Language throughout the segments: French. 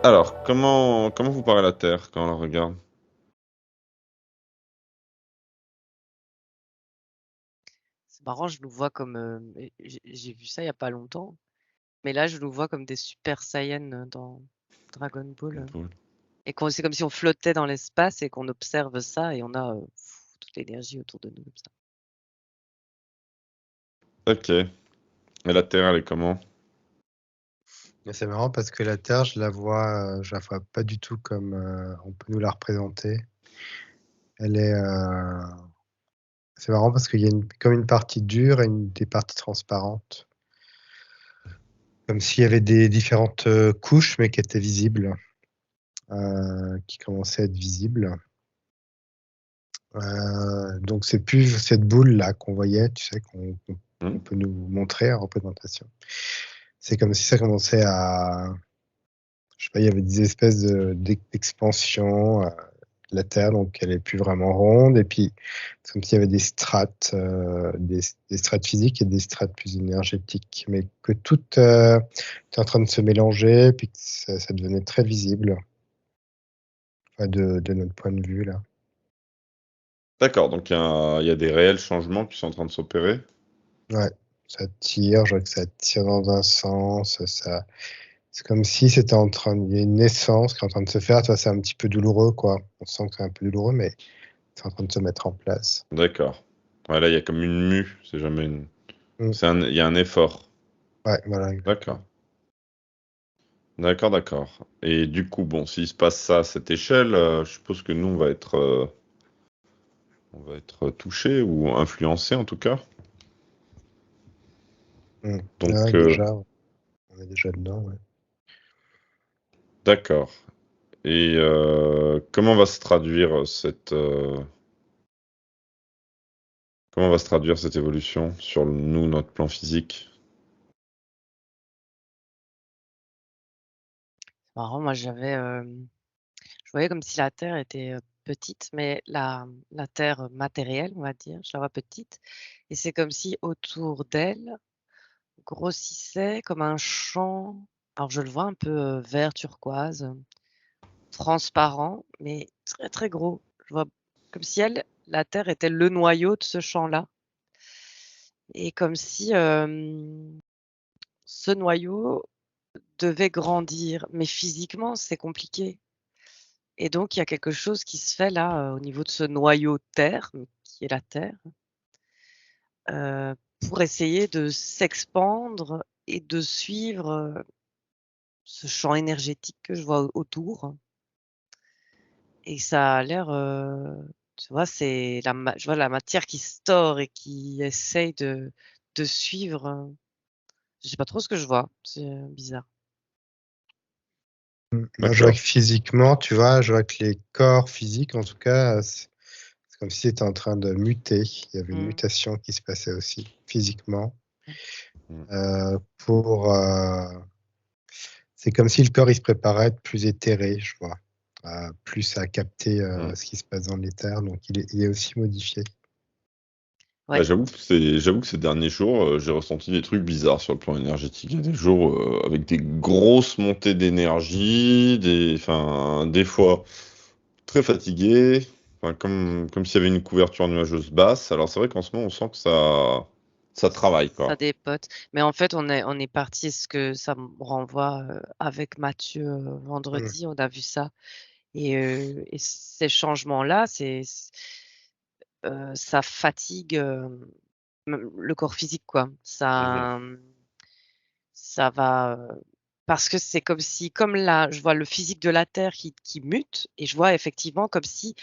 Alors, comment vous paraît la Terre quand on la regarde? C'est marrant, je nous vois comme, j'ai vu ça il y a pas longtemps, mais là, je nous vois comme des Super Saiyans dans Dragon Ball, et qu'on c'est comme si on flottait dans l'espace et qu'on observe ça et on a, toute l'énergie autour de nous comme ça. Ok. Et la Terre, elle est comment? Mais c'est marrant parce que la Terre, je la vois pas du tout comme on peut nous la représenter. Elle est, c'est marrant parce qu'il y a comme une partie dure et des parties transparentes. Comme s'il y avait des différentes couches, mais qui étaient visibles, qui commençaient à être visibles. Donc c'est plus cette boule-là qu'on voyait, tu sais, qu'on Hmm. peut nous montrer en représentation. C'est comme si ça commençait à, je sais pas, il y avait des espèces d'expansion de la Terre, donc elle est plus vraiment ronde. Et puis c'est comme s'il y avait des strates, des strates physiques et des strates plus énergétiques, mais que tout est en train de se mélanger, puis que ça devenait très visible, enfin, de notre point de vue là. D'accord, donc il y a des réels changements qui sont en train de s'opérer. Ouais, ça tire, je vois que ça tire dans un sens, c'est comme si c'était il y a une naissance qui est en train de se faire. Tu vois, c'est un petit peu douloureux, quoi. On sent que c'est un peu douloureux, mais c'est en train de se mettre en place. D'accord. Ouais, là, il y a comme une mue. C'est jamais une. Mm. Il y a un effort. Ouais, voilà, D'accord. exactement. D'accord, d'accord. Et du coup, bon, s'il se passe ça à cette échelle, je suppose que nous, on va être touché ou influencé en tout cas. Mm. Ouais, Donc, déjà, on est déjà dedans, ouais. d'accord. Et comment va se traduire cette évolution sur nous, notre plan physique? C'est marrant, moi je voyais comme si la Terre était, petite, mais la Terre matérielle, on va dire, je la vois petite et c'est comme si autour d'elle grossissait comme un champ. Alors je le vois un peu, vert turquoise, transparent, mais très, très gros. Je vois comme si la Terre était le noyau de ce champ-là et comme si, ce noyau devait grandir, mais physiquement, c'est compliqué et donc il y a quelque chose qui se fait là, au niveau de ce noyau terre, qui est la Terre, heu, pour essayer de s'expandre et de suivre, ce champ énergétique que je vois autour et ça a l'air, tu vois, c'est je vois la matière qui se tord et qui essaye de suivre, je sais pas trop ce que je vois, c'est, bizarre. Moi, je vois D'accord. que physiquement, tu vois, je vois que les corps physiques, en tout cas, c'est comme si c'était en train de muter. Il y avait une Mmh. mutation qui se passait aussi physiquement. Mm. Pour, c'est comme si le corps il se préparait à être plus éthéré, je vois, plus à capter Mm. ce qui se passe dans l'éther, donc il est aussi modifié. Bah, Ouais. j'avoue que ces derniers jours, j'ai ressenti des trucs bizarres sur le plan énergétique. Il y a des jours avec des grosses montées d'énergie, enfin, des fois très fatigué, enfin, comme s'il y avait une couverture nuageuse basse. Alors c'est vrai qu'en ce moment, on sent que ça travaille, Ça quoi. dépote. Mais en fait, on est parti, ce que ça me renvoie, avec Mathieu, Mmh. vendredi, on a vu ça et ces changements-là, ça fatigue, même le corps physique, quoi. Mhm. Ça va, parce que c'est comme si comme là, je vois le physique de la Terre qui mute et je vois effectivement comme si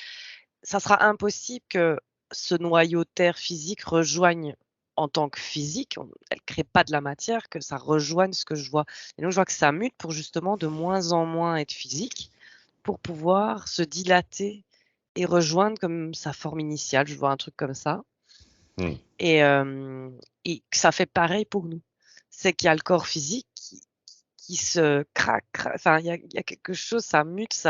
ça sera impossible que ce noyau Terre physique rejoigne en tant que physique, elle crée pas de la matière, que ça rejoigne ce que je vois et donc je vois que ça mute pour justement de moins en moins être physique, pour pouvoir se dilater et rejoindre comme sa forme initiale. Je vois un truc comme ça Mm. et et que ça fait pareil pour nous. C'est qu'il y a le corps physique qui se craque, enfin il y a quelque chose, ça mute,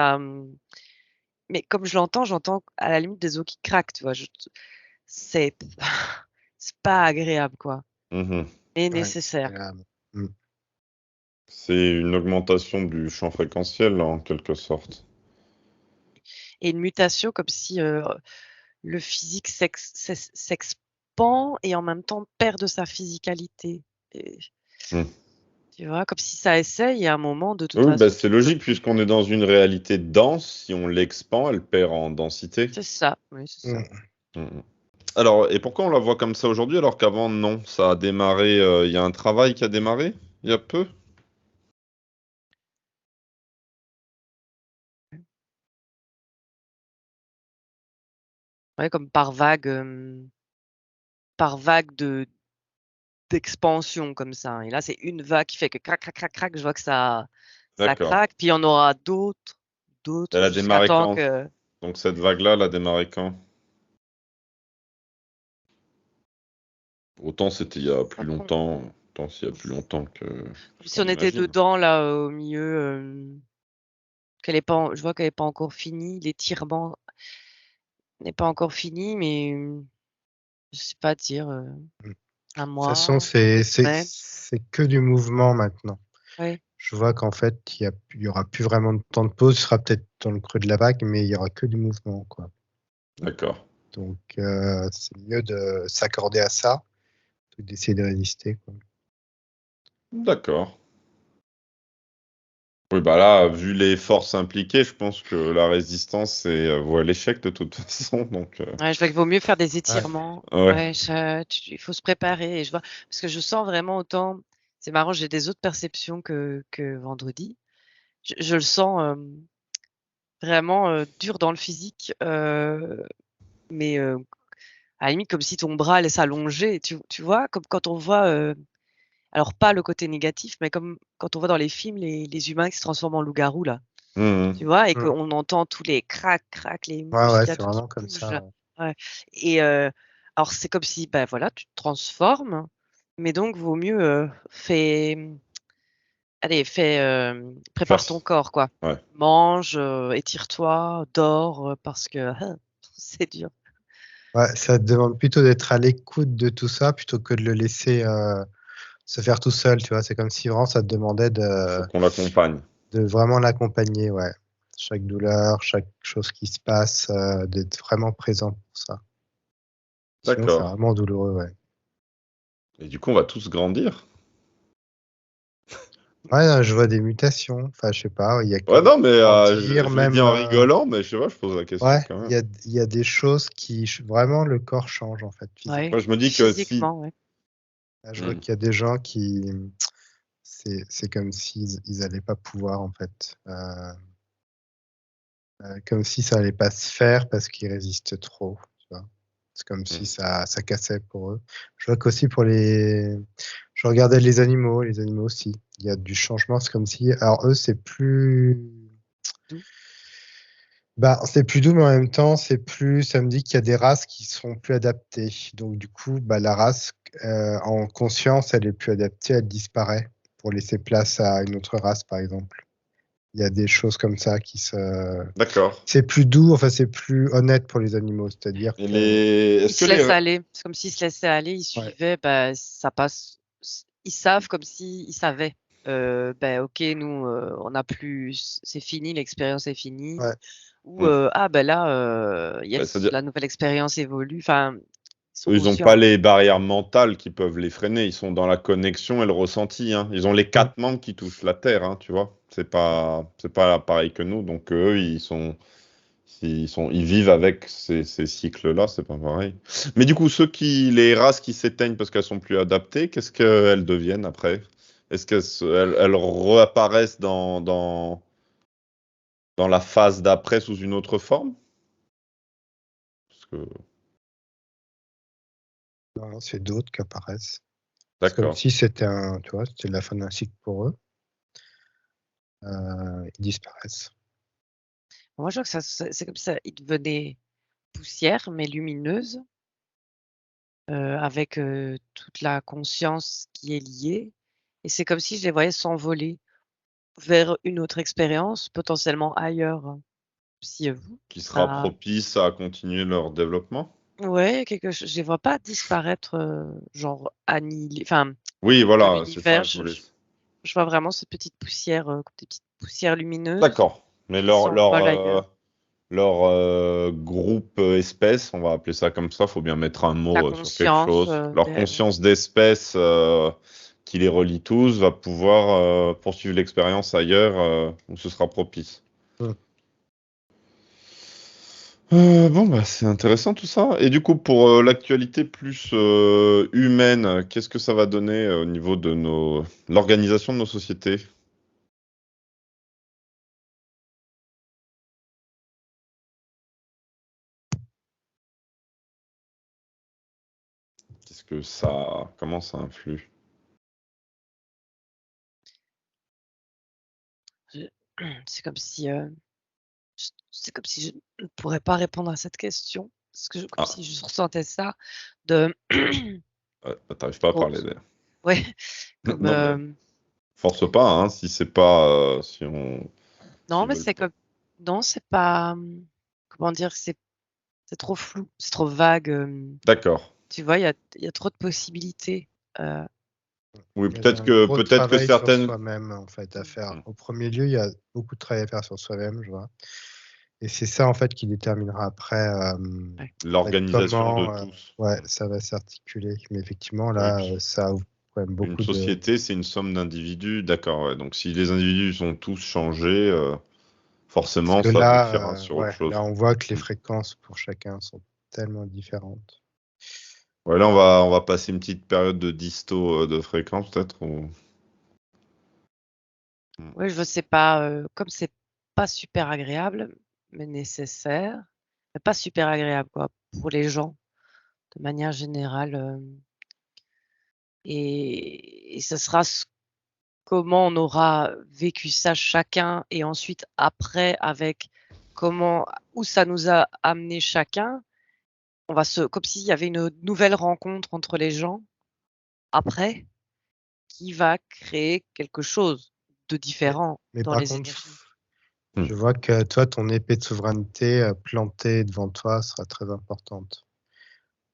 mais comme je l'entends, j'entends à la limite des os qui craquent, tu vois? C'est c'est pas agréable, quoi, Mhm. mais Ouais, c'est nécessaire. agréable. Mmh. C'est une augmentation du champ fréquentiel, en quelque sorte. Et une mutation comme si le physique s'expand et en même temps perd de sa physicalité. Et, Hmm. tu vois, comme si ça essaye et à un moment, de toute Oui, bah, façon, c'est tu peux logique, plus. puisqu'on est dans une réalité dense. Si on l'expand, elle perd en densité. C'est ça, oui, c'est ça. Hmm. Alors, et pourquoi on la voit comme ça aujourd'hui, alors qu'avant, non? Ça a démarré, il y a un travail qui a démarré, il y a peu? Ouais, comme par vague d'expansion comme ça. Et là, c'est une vague qui fait que crac, crac, crac, crac, je vois que ça D'accord. craque, puis il y en aura d'autres, Elle a jusqu'à démarré temps quand? que. Donc cette vague-là, elle a démarré quand? Autant c'était il y a plus longtemps, autant s'il y a plus longtemps que Comme ce si qu'on on était imagine. dedans, là, au milieu, je vois qu'elle est pas encore finie, l'étirement n'est pas encore fini, mais je sais pas dire, De un toute façon, mois, c'est semaine. que du mouvement maintenant. Ouais. Je vois qu'en fait, il y aura plus vraiment de temps de pause. Ce sera peut-être dans le creux de la vague, mais il y aura que du mouvement, quoi. D'accord. Donc, c'est mieux de s'accorder à ça que d'essayer de résister, quoi. D'accord. Oui, bah là, vu les forces impliquées, je pense que la résistance vaut à l'échec de toute façon. Donc, Ouais, je vois qu'il vaut mieux faire des Ouais. étirements. ouais. Ouais, il faut se préparer. Et je vois, parce que je sens vraiment autant. C'est marrant, j'ai des autres perceptions que vendredi. Je le sens vraiment dur dans le physique, mais à la limite comme si ton bras allait s'allonger. Tu vois, comme quand on voit, alors pas le côté négatif, mais comme quand on voit dans les films les humains qui se transforment en loups-garous là, Mhm. tu vois? Et Mm. qu'on entend tous les crac, crac, les Ouais, muscles, ouais, il y a c'est tout qui vraiment comme bouge ça. là. Ouais. Ouais et alors c'est comme si, bah, voilà, tu te transformes, mais donc vaut mieux, prépare ton Faire. corps quoi. Ouais. Mange, étire-toi, dors, parce que c'est dur. Ouais, ça te demande plutôt d'être à l'écoute de tout ça plutôt que de le laisser se faire tout seul, tu vois. C'est comme si vraiment ça te demandait Il faut qu'on l'accompagne. de vraiment l'accompagner, ouais. Chaque douleur, chaque chose qui se passe, d'être vraiment présent pour ça. Sinon, c'est D'accord. vraiment douloureux, ouais. Et du coup, on va tous grandir. Ouais, je vois des mutations. Enfin, je sais pas, il y a Ouais, que non, mais grandir, je le dis même. en rigolant, mais je sais pas, je pose la question Ouais, quand il même. y a, il y a des choses qui vraiment le corps change en fait Ouais, Moi, physiquement. je me dis que si. physiquement, ouais. Là, je vois Hmm. qu'il y a des gens qui c'est comme s'ils ils allaient pas pouvoir en fait, comme si ça allait pas se faire parce qu'ils résistent trop. Tu vois. C'est comme si Hmm. ça cassait pour eux. Je vois qu'aussi pour les, je regardais les animaux aussi. Il y a du changement. C'est comme si, alors eux c'est plus D'où bah, c'est plus doux, mais en même temps, ça me dit qu'il y a des races qui seront plus adaptées. Donc, du coup, bah, la race, en conscience, elle est plus adaptée, elle disparaît pour laisser place à une autre race, par exemple. Il y a des choses comme ça D'accord. c'est plus doux, enfin, c'est plus honnête pour les animaux. C'est-à-dire Et que, ils est-ce que se les. laissent aller. C'est comme s'ils se laissaient aller, ils ouais, suivaient, bah, ça passe. Ils savent comme s'ils savaient. Ben OK, nous, on n'a plus, c'est fini, l'expérience est finie. ouais, Ou Hmm. ah ben là, Bah, yes, c'est-à-dire, la nouvelle expérience évolue. Enfin, ils sont eux, ils n'ont pas conscients. les barrières mentales qui peuvent les freiner. Ils sont dans la connexion et le ressenti, hein. Ils ont les mm, quatre membres qui touchent la terre, hein, tu vois. C'est pas pareil que nous. Donc eux, ils vivent avec ces cycles-là. C'est pas pareil. Mais du coup, les races qui s'éteignent parce qu'elles sont plus adaptées, qu'est-ce qu'elles deviennent après? Est-ce qu'elles réapparaissent dans la phase d'après sous une autre forme? Parce que... non, c'est d'autres qui apparaissent. C'est comme D'accord. si c'était tu vois, c'était la fin d'un cycle pour eux. Ils disparaissent. Moi, je vois que c'est comme ça, ils devenaient poussière, mais lumineuse, avec toute la conscience qui est liée. Et c'est comme si je les voyais s'envoler vers une autre expérience, potentiellement ailleurs. Si vous, Qui sera ça, propice à continuer leur développement? ouais, je les vois pas disparaître, genre annihilés, enfin, Oui, de voilà, c'est ça l'univers. que je voulais. Je vois vraiment ces petites poussières, comme des petites poussières lumineuses D'accord. Mais qui leur, s'envolent ailleurs. groupe espèce, on va appeler ça comme ça, faut bien mettre un La mot sur quelque conscience, chose. Leur ouais. conscience d'espèce qui les relie tous va pouvoir poursuivre l'expérience ailleurs où ce sera propice. Mm. Bon, bah, c'est intéressant tout ça. Et du coup, pour l'actualité plus humaine, qu'est-ce que ça va donner au niveau de l'organisation de nos sociétés? Comment ça influe? Je c'est comme si, c'est comme si je ne pourrais pas répondre à cette question, parce que comme Ah, si je ressentais ça de t'arrives pas à gros parler d'ailleurs. ouais, comme, Non, mais force pas, hein, si c'est pas, non, s'ils mais veulent c'est pas. comme non, c'est pas, comment dire? C'est trop flou, c'est trop vague, D'accord. tu vois? Il y a trop de possibilités, heu, Oui, Il y a un gros peut-être que travail sur certaines. soi-même, en fait, à faire. Hmm. Au premier lieu, il y a beaucoup de travail à faire sur soi-même, je vois. Et c'est ça, en fait, qui déterminera après ouais. L'organisation de comment tous. ouais, Hmm. ça va s'articuler. Mais effectivement, Oui, là, ça ouvre quand même une beaucoup de. société, c'est une somme d'individus. D'accord, ouais. Donc si les individus sont tous changés, Parce forcément, que ça aboutira là, sur autre ouais, chose. là, on voit que les Hmm. fréquences pour chacun sont tellement différentes. Ouais, là, on va passer une petite période de disto de fréquence, peut-être. Hmm. Ouais, je sais pas, comme c'est pas super agréable, mais nécessaire, mais pas super agréable, quoi, pour les gens, de manière générale, et ce sera comment on aura vécu ça chacun et ensuite après avec comment où ça nous a amené chacun, on va se comme s'il y avait une nouvelle rencontre entre les gens après, qui va créer quelque chose de Mais, différent mais dans par les contre, énergies. Hmm. je vois que toi, ton épée de souveraineté plantée devant toi sera très importante.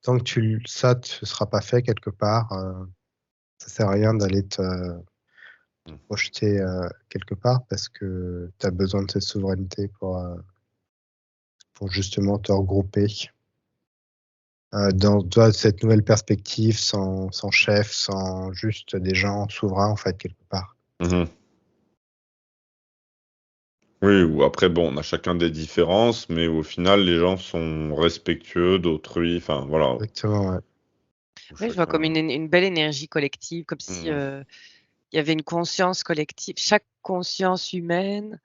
Tant que ça ne sera pas fait quelque part, ça sert à rien d'aller te Hmm. projeter quelque part parce que tu as besoin de cette souveraineté pour justement te regrouper dans cette nouvelle perspective sans chef, sans juste des gens souverains en fait quelque part. Mhm. Oui, ou après, bon, on a chacun des différences, mais au final, les gens sont respectueux d'autrui. Enfin, voilà. Exactement, ouais. Oui, je vois comme Chacun. une belle énergie collective, comme si, Hmm. il y avait une conscience collective. Chaque conscience humaine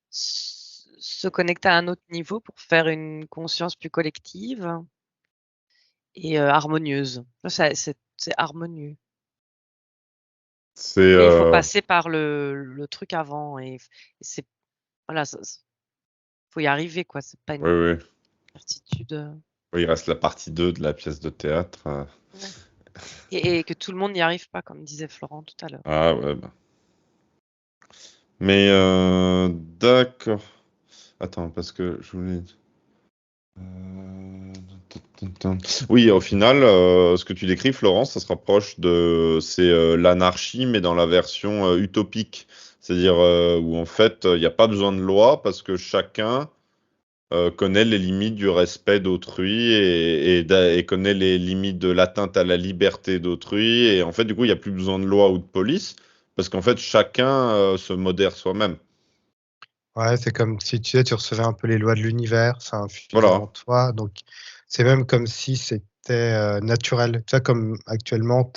se connectait à un autre niveau pour faire une conscience plus collective et harmonieuse. Ça, c'est harmonieux. C'est. Mais il faut passer par le truc avant et c'est voilà, faut y arriver quoi, c'est pas Oui, une oui. certitude, Oui, il reste la partie 2 de la pièce de théâtre. ouais et que tout le monde n'y arrive pas comme disait Florent tout à l'heure. Ah, ouais, bah. Mais, d'accord. Attends, parce que je voulais. Euh, Oui, au final, ce que tu décris, Florence, ça se rapproche c'est l'anarchie, mais dans la version utopique. C'est-à-dire où en fait, il n'y a pas besoin de loi parce que chacun connaît les limites du respect d'autrui et connaît les limites de l'atteinte à la liberté d'autrui. Et en fait, du coup, il n'y a plus besoin de loi ou de police parce qu'en fait, chacun se modère soi-même. Ouais, c'est comme si tu sais, tu recevais un peu les lois de l'univers, ça infusait en Voilà. toi. Donc, c'est même comme si c'était naturel. Tu vois, comme actuellement,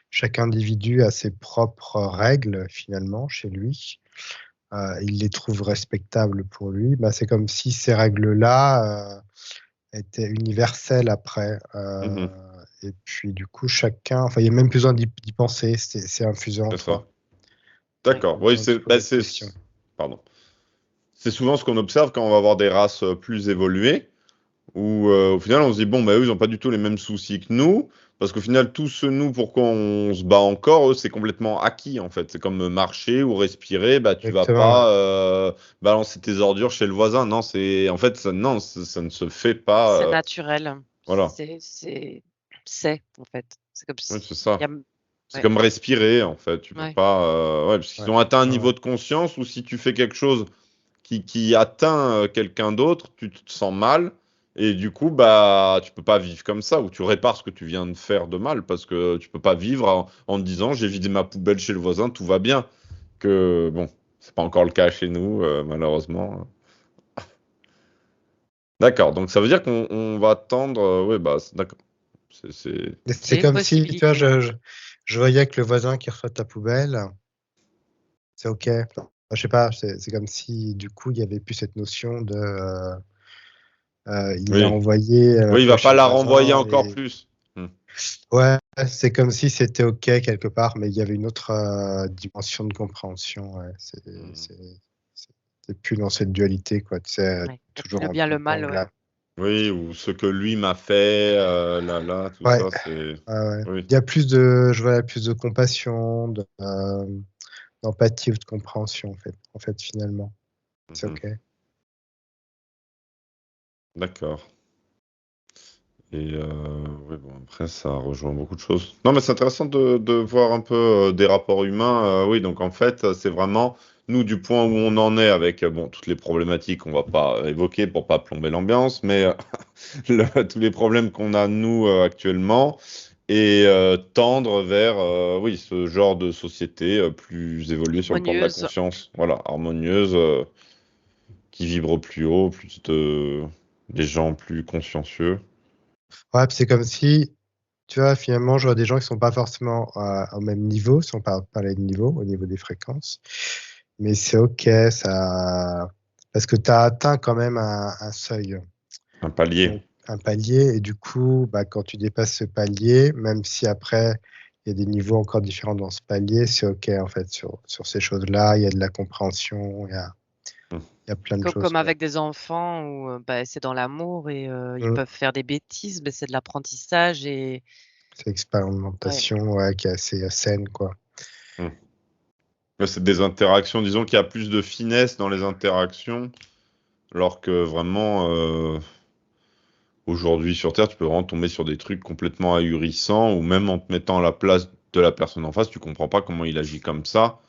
chaque individu a ses propres règles, finalement, chez lui. Il les trouve respectables pour lui. Bah, c'est comme si ces règles-là étaient universelles après. Mhm. Et puis, du coup, chacun, enfin, il n'y a même plus besoin d'y penser, c'est infusé en C'est ça. toi. Ouais. Pas D'accord. Oui, besoin de se bah, poser de questions. pardon. C'est souvent ce qu'on observe quand on va avoir des races plus évoluées, où au final on se dit, bon, bah, eux, ils n'ont pas du tout les mêmes soucis que nous, parce qu'au final, tout ce nous, pourquoi on se bat encore, eux, c'est complètement acquis, en fait. C'est comme marcher ou respirer, bah, tu vas Exactement, ouais. pas balancer tes ordures chez le voisin. Non, en fait, non, ça ne se fait pas. C'est naturel. Voilà. C'est en fait. C'est comme Oui, si c'est il y ça. a C'est Ouais. comme respirer, en fait. Tu peux Ouais. pas. Ouais, parce qu'ils Ouais. ont atteint un Ouais. niveau de conscience où si tu fais quelque chose qui atteint quelqu'un d'autre, tu te sens mal. Et du coup, bah, tu peux pas vivre comme ça, ou tu répares ce que tu viens de faire de mal, parce que tu peux pas vivre en te disant j'ai vidé ma poubelle chez le voisin, tout va bien. Que bon, c'est pas encore le cas chez nous, malheureusement. D'accord, donc ça veut dire qu'on va tendre. Ouais, bah, d'accord. C'est. Et C'est c'est une comme si, tu vois, possibilité. Ouais. je voyais que le voisin qui reçoit ta poubelle, c'est OK. Enfin, je sais pas, c'est comme si, du coup, il y avait plus cette notion de, il l'a Oui. envoyé Oui, il va chez pas le la renvoyer voisin encore plus. Hmm. ouais, c'est comme si c'était OK quelque part, mais il y avait une autre dimension de compréhension. Ouais. Hmm. C'est plus dans cette dualité, quoi. Tu sais, Ouais. Il y a plus toujours le en bien, le mal, ouais. ping-pong là. Oui, ou ce que lui m'a fait, là, tout Ouais, ça, c'est. ouais. Oui. Il y a je vois plus de compassion, d'empathie ou de compréhension, en fait, finalement. C'est Mhm. OK. D'accord. Et oui, bon, après, ça rejoint beaucoup de choses. Non, mais c'est intéressant de voir un peu des rapports humains. Oui, donc en fait, c'est vraiment nous du point où on en est avec bon, toutes les problématiques qu'on va pas évoquer pour pas plomber l'ambiance, mais tous les problèmes qu'on a nous actuellement et tendre vers oui, ce genre de société plus évoluée sur le plan de la Harmonieuse. conscience, voilà, harmonieuse, qui vibre plus haut, des gens plus consciencieux. Ouais, puis c'est comme si, tu vois, finalement, je vois des gens qui sont pas forcément au même niveau, si on parler de niveau, au niveau des fréquences. Mais c'est OK, ça, parce que tu as atteint quand même un seuil, Un palier. donc un palier, et du coup, bah, quand tu dépasses ce palier, même si après, il y a des niveaux encore différents dans ce palier, c'est OK, en fait, sur ces choses-là, il y a de la compréhension, il y a plein de choses, Comme quoi. avec des enfants où bah, c'est dans l'amour et ils Mm. peuvent faire des bêtises, mais c'est de l'apprentissage et C'est ouais. l'expérimentation, ouais, qui est assez saine, quoi. Hmm. Mais c'est des interactions, disons qu'il y a plus de finesse dans les interactions, alors que vraiment, aujourd'hui sur Terre, tu peux vraiment tomber sur des trucs complètement ahurissants, ou même en te mettant à la place de la personne en face, tu comprends pas comment il agit comme ça.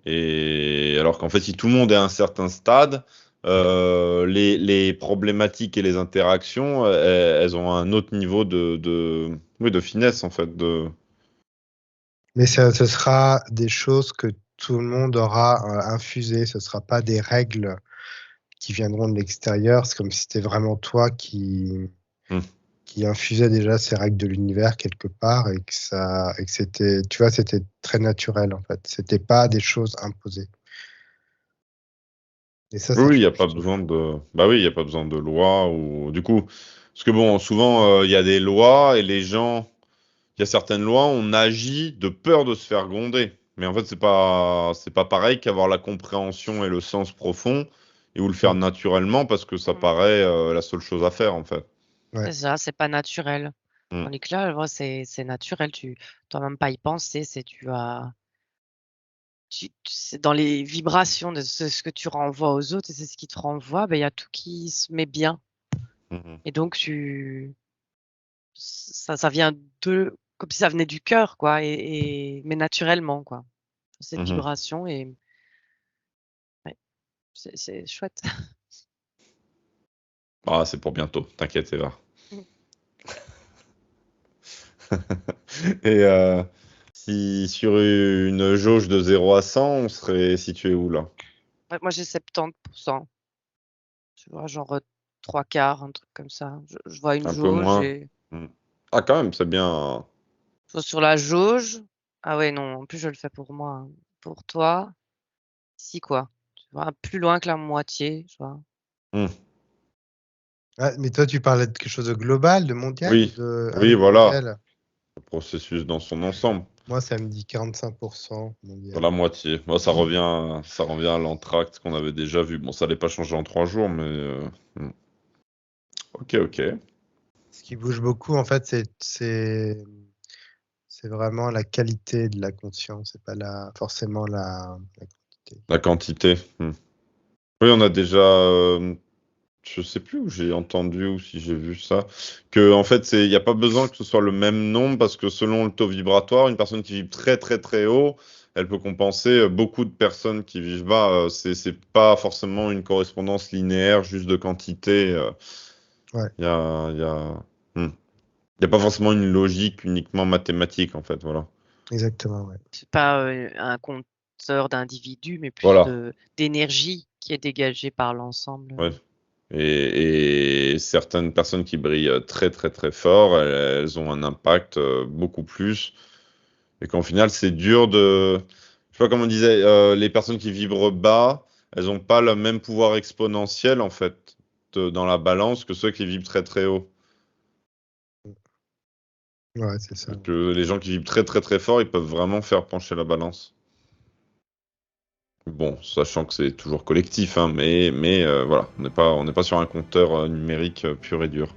Et alors qu'en fait, si tout le monde est à un certain stade, les problématiques et les interactions, elles ont un autre niveau oui, de finesse, en fait. Mais ce sera des choses que tout le monde aura infusées. Ce ne sera pas des règles qui viendront de l'extérieur. C'est comme si c'était vraiment toi Hmm. qui infusais déjà ces règles de l'univers quelque part et que c'était, tu vois, c'était très naturel en fait. C'était pas des choses imposées. Et Oui, ça oui, il n'y a change pas tout. besoin de. Bah oui, il n'y a pas besoin de loi ou du coup, parce que bon, souvent il y a des lois et les gens, il y a certaines lois, on agit de peur de se faire gronder. Mais en fait, c'est pas pareil qu'avoir la compréhension et le sens profond et ou le faire Mm. naturellement parce que ça Mmh. paraît la seule chose à faire en fait. Ouais. C'est ça, c'est pas naturel. Mm. Tandis que là, ouais, c'est naturel, tu dois même pas y penser, c'est c'est dans les vibrations de ce que tu renvoies aux autres et c'est ce qui te renvoie, il y a tout qui se met bien Mhm. et donc ça vient de comme si ça venait du cœur quoi mais naturellement quoi. Cette Mhm. vibration et ouais, c'est chouette. Ah, c'est pour bientôt, t'inquiète, Eva. Et si sur une jauge de 0 à 100, on serait situé où là? Ouais, moi j'ai 70%, tu vois? Genre, 3/4, un truc comme ça. Je vois une Un peu jauge moins? et Mm. Ah, quand même, c'est bien. je vois sur la jauge ah ouais, non, en plus je le fais pour moi, hein. Pour toi, si quoi, tu vois? Plus loin que la moitié, tu vois? Mm. Ah, mais toi, tu parlais de quelque chose de global, de mondial ou Oui, de oui, voilà, mondial? le processus dans son ensemble, Moi, ça me dit 45% dans mondial. la moitié. Moi, ça revient à l'entracte qu'on avait déjà vu. Bon, ça n'allait pas changer en 3 jours, mais ok, ok. Ce qui bouge beaucoup, en fait, c'est vraiment la qualité de la conscience, c'est pas forcément la quantité. La quantité. Oui, on a déjà Je sais plus où j'ai entendu ou si j'ai vu ça, que en fait, il n'y a pas besoin que ce soit le même nombre parce que selon le taux vibratoire, une personne qui vibre très très très haut, elle peut compenser beaucoup de personnes qui vivent bas. C'est pas forcément une correspondance linéaire, juste de quantité. Ouais, Il y a, il y a, hmm. Il y a pas forcément une logique uniquement mathématique en fait, voilà. exactement, ouais. C'est pas un compteur d'individus, mais plus Voilà. d'énergie qui est dégagée par l'ensemble. Ouais. Et certaines personnes qui brillent très très très fort, elles ont un impact beaucoup plus. Et qu'en final, c'est dur de. Je sais pas comment on disait, les personnes qui vibrent bas, elles n'ont pas le même pouvoir exponentiel en fait dans la balance que ceux qui vibrent très très haut. Ouais, c'est ça. Parce que les gens qui vibrent très très très fort, ils peuvent vraiment faire pencher la balance. Bon, sachant que c'est toujours collectif, hein, mais voilà, on n'est pas sur un compteur numérique pur et dur.